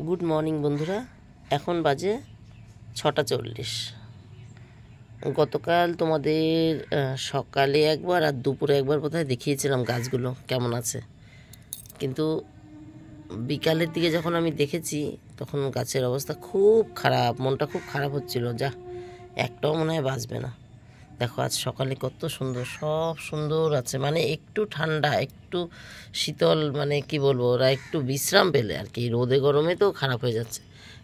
Good morning বন্ধুরা, এখন বাজে 6:40। গতকাল তোমাদের সকালে একবার আর দুপুরে একবার বোধহয় দেখিয়েছিলাম গাছগুলো কেমন আছে, কিন্তু বিকালের দিকে যখন আমি দেখেছি তখন গাছের অবস্থা খুব খারাপ, মনটা খুব খারাপ হচ্ছিল। যা একটাও মনে হয় বাঁচবে না। দেখো আজ সকালে কত সুন্দর, সব সুন্দর আছে, মানে একটু ঠান্ডা একটু শীতল, মানে কি বলবো, ওরা একটু বিশ্রাম পেলে আর কি। রোদে গরমে তো খারাপ হয়ে যাচ্ছে,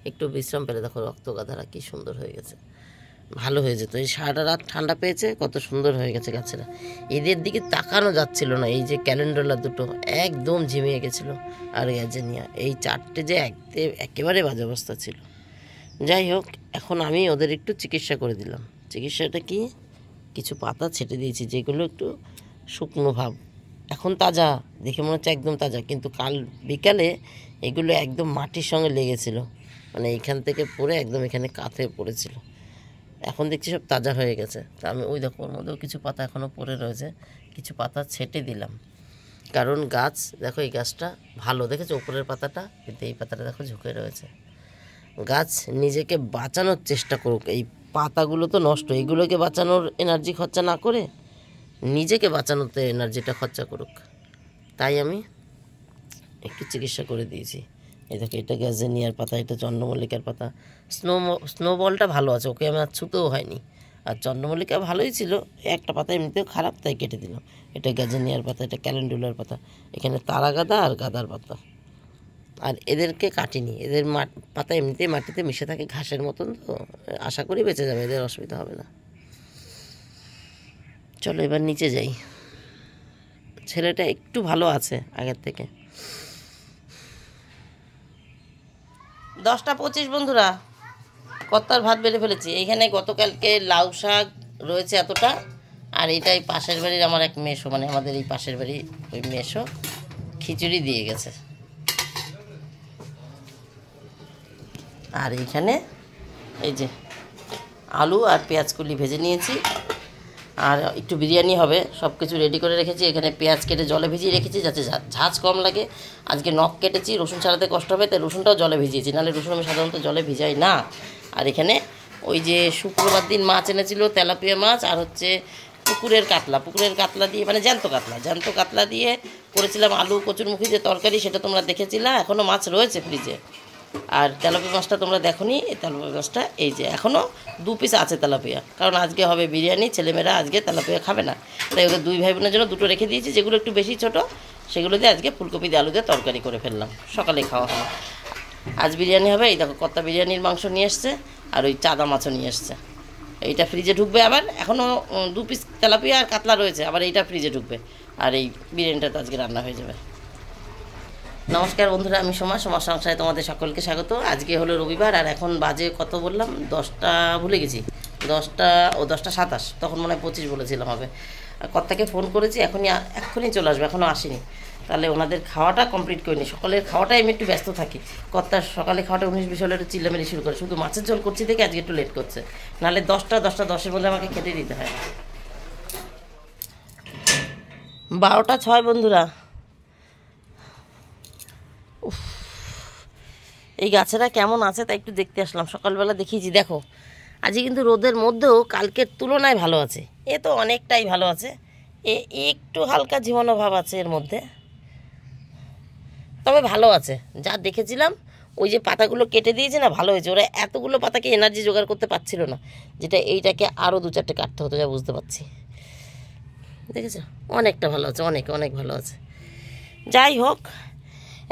একটু বিশ্রাম পেলে দেখো রক্তগাধারা কি সুন্দর হয়ে গেছে। ভালো হয়ে যেত, এই সারাটা রাত ঠান্ডা পেয়েছে, কত সুন্দর হয়ে গেছে গাছেরা। এদের দিকে তাকানো যাচ্ছিল না, এই যে ক্যালেন্ডারলা দুটো একদম ঝিমিয়ে গেছিলো, আর গ্যাজেনিয়া এই চারটে যে একেবারে বাজে অবস্থা ছিল। যাই হোক, এখন আমি ওদের একটু চিকিৎসা করে দিলাম। চিকিৎসাটা কি, কিছু পাতা ছেটে দিয়েছি যেগুলো একটু শুকনো ভাব, এখন তাজা দেখে মনে হচ্ছে একদম তাজা, কিন্তু কাল বিকালে এগুলো একদম মাটির সঙ্গে লেগেছিল, মানে এইখান থেকে পড়ে একদম এখানে কাঁথে পড়েছিল। এখন দেখছি সব তাজা হয়ে গেছে। তা আমি ওই দেখো ওর মধ্যেও কিছু পাতা এখনও পড়ে রয়েছে, কিছু পাতা ছেটে দিলাম। কারণ গাছ দেখো, এই গাছটা ভালো দেখেছো উপরের পাতাটা, কিন্তু এই পাতাটা দেখো ঝুঁকে রয়েছে। গাছ নিজেকে বাঁচানোর চেষ্টা করুক, এই পাতাগুলো তো নষ্ট, এগুলোকে বাঁচানোর এনার্জি খরচা না করে নিজেকে বাঁচানোতে এনার্জিটা খরচা করুক। তাই আমি একটু চিকিৎসা করে দিয়েছি। এই দেখো, এটা গ্যাজেনিয়ার পাতা, এটা চন্দ্রমল্লিকার পাতা। স্নোবলটা ভালো আছে, ওকে আমি আর ছুতেও হয়নি। আর চন্দ্রমল্লিকা ভালোই ছিল, একটা পাতা এমনিতেও খারাপ, তাই কেটে দিলাম। এটা গ্যাজেনিয়ার পাতা, এটা ক্যালেন্ডুলার পাতা, এখানে তারা গাঁদা আর গাঁদার পাতা। আর এদেরকে কাটিনি, এদের পাতা এমনিতেই মাটিতে মিশে থাকে ঘাসের মতন, তো আশা করি বেঁচে যাবে, এদের অসুবিধা হবে না। চলো এবার নিচে যাই। ছেলেটা একটু ভালো আছে আগের থেকে। 10:25 বন্ধুরা, কত্তার ভাত বেড়ে ফেলেছি। এইখানে গতকালকে লাউ শাক রয়েছে এতটা, আর এইটাই পাশের বাড়ির আমার এক মেসো, মানে আমাদের এই পাশের বাড়ির ওই মেসো খিচুড়ি দিয়ে গেছে। আর এইখানে এই যে আলু আর পেঁয়াজ কুলি ভেজে নিয়েছি, আর একটু বিরিয়ানি হবে, সব কিছু রেডি করে রেখেছি। এখানে পেঁয়াজ কেটে জলে ভিজিয়ে রেখেছি যাতে ঝাঁঝ কম লাগে। আজকে নখ কেটেছি, রসুন ছাড়াতে কষ্ট হবে, তাই রসুনটাও জলে ভিজিয়েছি, নাহলে রসুন আমি সাধারণত জলে ভিজাই না। আর এখানে ওই যে শুক্রবার দিন মাছ এনেছিল, তেলাপিয়া মাছ, আর হচ্ছে পুকুরের কাতলা দিয়ে, মানে জ্যান্ত কাতলা দিয়ে করেছিলাম আলু কচুরমুখী যে তরকারি, সেটা তোমরা দেখেছিলে। এখনও মাছ রয়েছে ফ্রিজে। আর তেলাপিয়া মাছটা তোমরা দেখোনি, এই তেলাপিয়া মাছটা এই যে এখনও 2 পিস আছে তেলাপিয়া, কারণ আজকে হবে বিরিয়ানি, ছেলেমেয়েরা আজকে তেলাপিয়া খাবে না, তাই ওদের 2 ভাই বোনের জন্য 2টো রেখে দিয়েছি। যেগুলো একটু বেশি ছোটো সেগুলো দিয়ে আজকে ফুলকপি দিয়ে আলু দিয়ে তরকারি করে ফেললাম, সকালে খাওয়া হবে। আজ বিরিয়ানি হবে। এই দেখো কত্তা বিরিয়ানির মাংস নিয়ে এসছে, আর ওই চাদা মাছও নিয়ে এসছে। এইটা ফ্রিজে ঢুকবে, আবার এখনও 2 পিস তেলাপিয়া আর কাতলা রয়েছে, আবার এইটা ফ্রিজে ঢুকবে, আর এই বিরিয়ানিটা তো আজকে রান্না হয়ে যাবে। নমস্কার বন্ধুরা, আমি সোমা সংসারে তোমাদের সকলকে স্বাগত। আজকে হলো রবিবার, আর এখন বাজে কত বললাম, 10টা ভুলে গেছি, 10:27, তখন মনে হয় 25 বলেছিলাম হবে। কর্তাকে ফোন করেছি, এক্ষুনি চলে আসবে, এখনও আসেনি। তাহলে ওনাদের খাওয়াটা কমপ্লিট করিনি, সকালের খাওয়াটাই আমি একটু ব্যস্ত থাকি। কর্তার সকালে খাওয়াটা 19-20 হলে একটু চিল্লামেলি শুরু করে, শুধু মাছের ঝোল করছি দেখে আজকে একটু লেট করছে, নাহলে 10:10 মধ্যে আমাকে খেতে দিতে হয়। 12:06 বন্ধুরা। এই গাছেরা কেমন আছে তাই একটু দেখতে আসলাম, সকালবেলা দেখিয়েছি। দেখো আজকে কিন্তু রোদের মধ্যেও কালকের তুলনায় ভালো আছে, এ তো অনেকটাই ভালো আছে। একটু হালকা ঝিমানো ভাব আছে এর মধ্যে, তবে ভালো আছে। যা দেখেছিলাম ওই যে পাতাগুলো কেটে দিয়েছে না, ভালো হয়েছে। ওরা এতগুলো পাতাকে এনার্জি জোগাড় করতে পারছিল না, যেটা এইটাকে আরও 2-4টে কাটতে হতো, যা বুঝতে পারছি। দেখেছো, অনেকটা ভালো আছে, অনেক অনেক ভালো আছে। যাই হোক,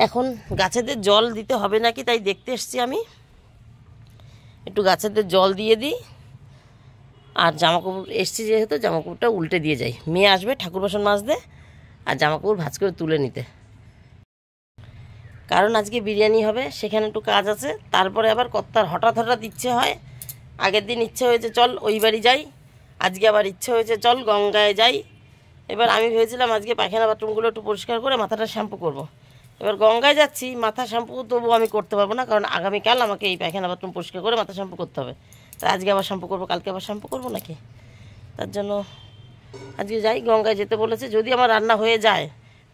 এখন গাছেদের জল দিতে হবে নাকি তাই দেখতে এসছি আমি, একটু গাছেদের জল দিয়ে দিই। আর জামাকাপড় এসছি যেহেতু, জামাকাপড়টা উল্টে দিয়ে যাই। মেয়ে আসবে ঠাকুর বাসন মাজতে আর জামাকাপড় ভাঁজ করে তুলে নিতে, কারণ আজকে বিরিয়ানি হবে, সেখানে একটু কাজ আছে। তারপরে আবার কর্তার হঠাৎ ইচ্ছে হয়, আগের দিন ইচ্ছে হয়েছে চল ওই বাড়ি যাই, আজকে আবার ইচ্ছে হয়েছে চল গঙ্গায় যাই। এবার আমি ভেবেছিলাম আজকে পায়খানা বাথরুমগুলো একটু পরিষ্কার করে মাথাটা শ্যাম্পু করব। এবার গঙ্গায় যাচ্ছি, মাথা শ্যাম্পু তবু আমি করতে পারবো না, কারণ আগামীকাল আমাকে এই পায়খানা বাথরুম পরিষ্কার করে মাথা শ্যাম্পু করতে হবে। তাই আজকে আবার শ্যাম্পু করবো, কালকে আবার শ্যাম্পু করবো নাকি, তার জন্য আজকে যাই। গঙ্গায় যেতে বলেছে, যদি আমার রান্না হয়ে যায়,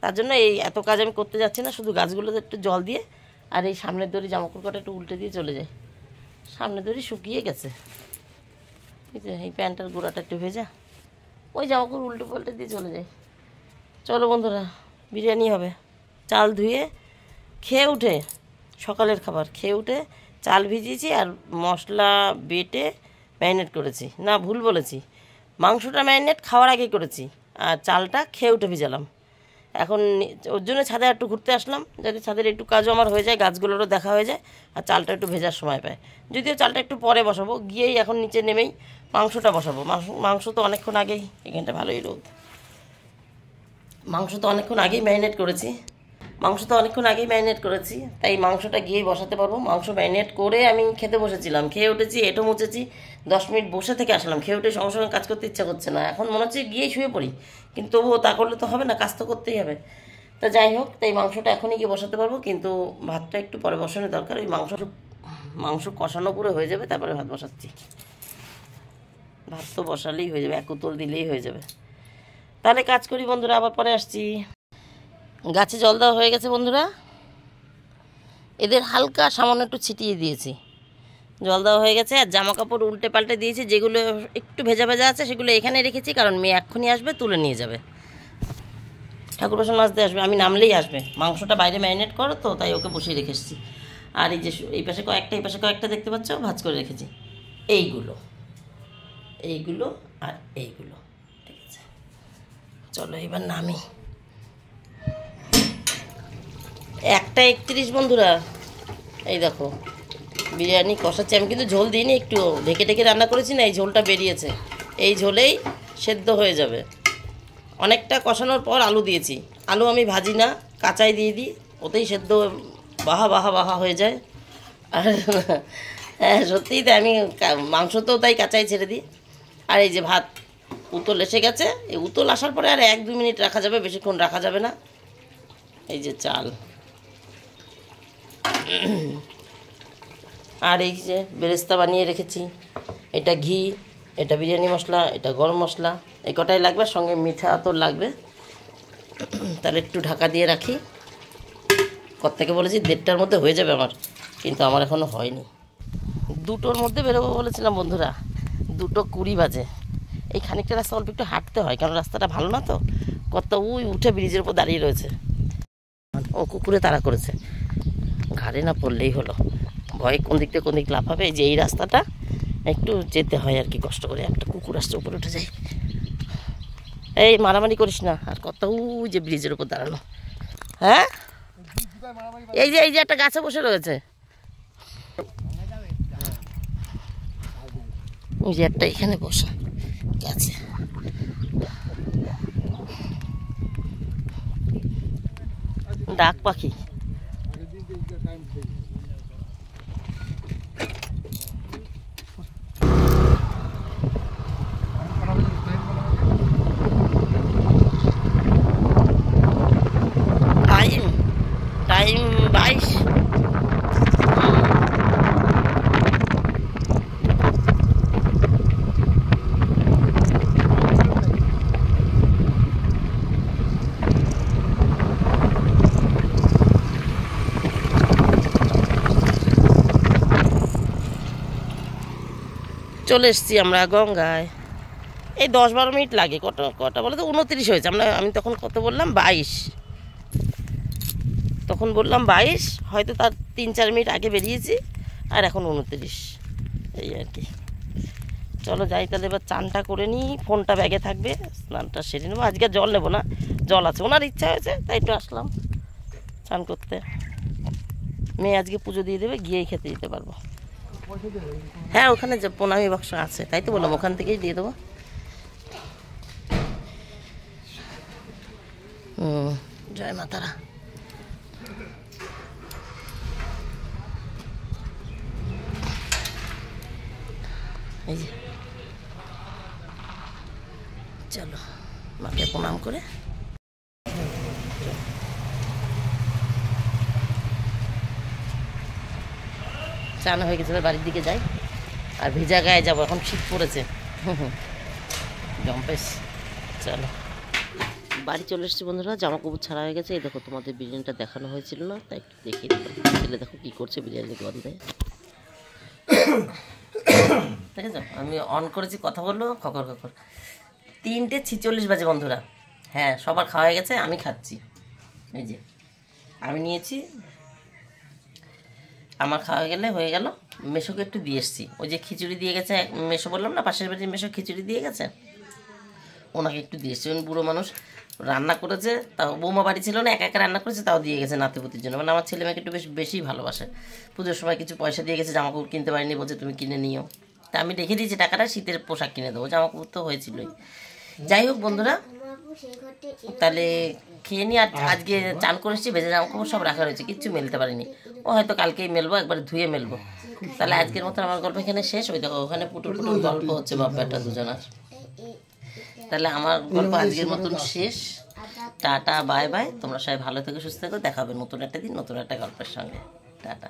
তার জন্য এই এত কাজ আমি করতে যাচ্ছি না, শুধু গাছগুলোতে একটু জল দিয়ে আর এই সামনের দড়ি জামাকাপড় কটা একটু উল্টে দিয়ে চলে যায়। সামনের দড়ি শুকিয়ে গেছে, ঠিক আছে। এই প্যান্টটার গোড়াটা একটু ভেজা, ওই জামাকাপড় উল্টে পাল্টে দিয়ে চলে যায়। চলো বন্ধুরা, বিরিয়ানি হবে। চাল ধুয়ে খেয়ে উঠে, সকালের খাবার খেয়ে উঠে চাল ভিজিয়েছি আর মশলা বেটে ম্যারিনেট করেছি। না, ভুল বলেছি, মাংসটা ম্যারিনেট খাওয়ার আগেই করেছি আর চালটা খেয়ে উঠে ভিজালাম। এখন ওর জন্য ছাদে একটু ঘুরতে আসলাম, যাতে ছাদের একটু কাজও আমার হয়ে যায়, গাছগুলোরও দেখা হয়ে যায় আর চালটা একটু ভেজার সময় পায়। যদিও চালটা একটু পরে বসাবো, গিয়েই এখন নিচে নেমেই মাংসটা বসাবো। মাংস তো অনেকক্ষণ আগেই, এখানটা ভালোই রোদ, মাংস তো অনেকক্ষণ আগেই ম্যারিনেট করেছি, তাই মাংসটা গিয়েই বসাতে পারবো। মাংস ম্যারিনেট করে আমি খেতে বসেছিলাম, খেয়ে উঠেছি, এঁটো মুছেছি, 10 মিনিট বসে থেকে আসলাম। খেয়ে উঠে সঙ্গে সঙ্গে কাজ করতে ইচ্ছা করছে না, এখন মনে হচ্ছে গিয়েই শুয়ে পড়ি, কিন্তু তবুও তা করলে তো হবে না, কাজ তো করতেই হবে। তা যাই হোক, তাই মাংসটা এখনই গিয়ে বসাতে পারবো, কিন্তু ভাতটা একটু পরে বসানোর দরকার। ওই মাংস কষানো পুরো হয়ে যাবে, তারপরে ভাত বসাচ্ছি। ভাত তো বসালেই হয়ে যাবে, 1 উতল দিলেই হয়ে যাবে। তাহলে কাজ করি বন্ধুরা, আবার পরে আসছি। গাছে জল দেওয়া হয়ে গেছে বন্ধুরা, এদের হালকা সামান্য একটু ছিটিয়ে দিয়েছি, জল দেওয়া হয়ে গেছে। আর জামা কাপড় উল্টে পাল্টে দিয়েছি, যেগুলো একটু ভেজা ভেজা আছে সেগুলো এখানে রেখেছি, কারণ মেয়ে এক্ষুনি আসবে, তুলে নিয়ে যাবে। ঠাকুর বাসন মাজতে আসবে, আমি নামলেই আসবে। মাংসটা বাইরে ম্যারিনেট করো তো, তাই ওকে বসিয়ে রেখে এসেছি। আর এই যে এই পাশে কয়েকটা দেখতে পাচ্ছ, ভাজ করে রেখেছি। এইগুলো আর এইগুলো, ঠিক আছে। চলো এবার নামি। 1:31 বন্ধুরা, এই দেখো বিরিয়ানি কষাচ্ছি। আমি কিন্তু ঝোল দিইনি, একটু ঢেকে ঢেকে রান্না করেছি না, এই ঝোলটা বেরিয়েছে। এই ঝোলেই সেদ্ধ হয়ে যাবে। অনেকটা কষানোর পর আলু দিয়েছি, আলু আমি ভাজি না, কাঁচাই দিয়ে দিই, ওতেই সেদ্ধ বাহা হয়ে যায়। আর হ্যাঁ, সত্যিই তাই, আমি মাংস তো তাই কাঁচাই ছেড়ে দিই। আর এই যে ভাত উতল এসে গেছে, এই উতল আসার পরে আর 1-2 মিনিট রাখা যাবে, বেশিক্ষণ রাখা যাবে না। এই যে চাল, আর এই যে বেরেস্তা বানিয়ে রেখেছি, এটা ঘি, এটা বিরিয়ানি মশলা, এটা গরম মশলা, এই কটাই লাগবে, সঙ্গে মিঠা তো লাগবে। তাহলে একটু ঢাকা দিয়ে রাখি। কর্তাকে বলেছি 1:30টার মধ্যে হয়ে যাবে আমার, কিন্তু আমার এখনও হয়নি। 2টোর মধ্যে বেরোবো বলেছিলাম বন্ধুরা, 2:20 বাজে। এই খানিকটা রাস্তা অল্প একটু হাঁটতে হয়, কারণ রাস্তাটা ভালো না তো। কর্তা ওই উঠে ব্রিজের উপর দাঁড়িয়ে রয়েছে, ও কুকুরে তাড়া করেছে, ঘাড়ে না পড়লেই হলো, ভয়ে কোন দিক থেকে কোন দিক লাফাবে। এই যে এই রাস্তাটা একটু যেতে হয় আর কি, কষ্ট করে। একটা কুকুর আসছে, উপরে উঠে যাই। এই মারামারি করিস না। আর কত ওই যে ব্রিজের উপর দাঁড়ানো, হ্যাঁ এই যে একটা গাছে বসে রয়েছে, ওই যে একটা এখানে বসা গাছে। ডাক পাখি, টাইম 22। চলে এসছি আমরা গঙ্গায়। এই 10-12 মিনিট লাগে। কটা বলে তো 29 হয়েছে। আমি তখন কত বললাম, 22। তখন বললাম 22, হয়তো তার 3-4 মিনিট আগে বেরিয়েছি, আর এখন 29, এই আর কি। চলো যাই তাহলে, এবার চানটা করে নিই, ফোনটা ব্যাগে থাকবে, স্নানটা সেরে নেবো। আজকে জল নেবো না, জল আছে, ওনার ইচ্ছা হয়েছে তাই একটু আসলাম চান করতে। মেয়ে আজকে পুজো দিয়ে দেবে, গিয়েই খেতে দিতে পারবো। হ্যাঁ, ওখানে যে প্রণামী বাক্স আছে, তাই তো বললাম, ওখান থেকেই দিয়ে দেবো। জয় মা তারা। এই যে চলো মাকে প্রণাম করে চান হয়ে গেছে, বাড়ির দিকে যাই। আর ভেজা গায়ে যাবো, এখন শীত পড়েছে, জম্পেশ। চলো বাড়ি চলে এসেছি বন্ধুরা, জামা কাপড় ছাড়া হয়ে গেছে। এই দেখো, তোমাদের বিরিয়ানিটা দেখানো হয়েছিল না, তাই একটু দেখিয়ে দিলাম। ছেলে দেখো কী করছে বিরিয়ানির গন্ধে। ঠিক আছে, আমি অন করেছি, কথা বললো খকর খকর। 3:46 বাজে বন্ধুরা। হ্যাঁ, সবার খাওয়া হয়ে গেছে, আমি খাচ্ছি। এই যে আমি নিয়েছি, আমার খাওয়া গেলে হয়ে গেল। মেশোকে একটু দিয়ে এসছি, ওই যে খিচুড়ি দিয়ে গেছে মেশো, বললাম না পাশের বাড়ির মেশো খিচুড়ি দিয়ে গেছে, ওনাকে একটু দিয়ে এসছি। উনি বুড়ো মানুষ, রান্না করেছে, তাও বৌমা বাড়ি ছিল না, একা একা রান্না করেছে, তাও দিয়ে গেছে নাতিপুতির জন্য। মানে আমার ছেলে মেয়েকে একটু বেশি ভালোবাসে। পুজোর সময় কিছু পয়সা দিয়ে গেছে, জামা কাপড় কিনতে পারিনি, বলছে তুমি কিনে নিও। তা আমি রেখে দিয়েছি টাকাটা, শীতের পোশাক কিনে দেবো, জামা কাপড় তো হয়েছিলই। যাই হোক বন্ধুরা, তাহলে খেয়ে নিই। আর আজকে চান করে এসেছি, ভেজে জামা কাপড় সব রাখা রয়েছে, কিচ্ছু মেলতে পারিনি। ও হয়তো কালকেই মেলবো, একবার ধুয়ে মেলবো। তাহলে আজকের মতন আমার গল্প এখানে শেষ। ওই দেখো ওখানে পুটুর গল্প হচ্ছে বাপ বেটা দুজনার। তাহলে আমার গল্প আজকের মতন শেষ। Tata, bye bye. তোমরা সবাই ভালো থেকো, সুস্থ থেকো। দেখা হবে নতুন একটা দিন, নতুন একটা গল্পের সঙ্গে। টাটা।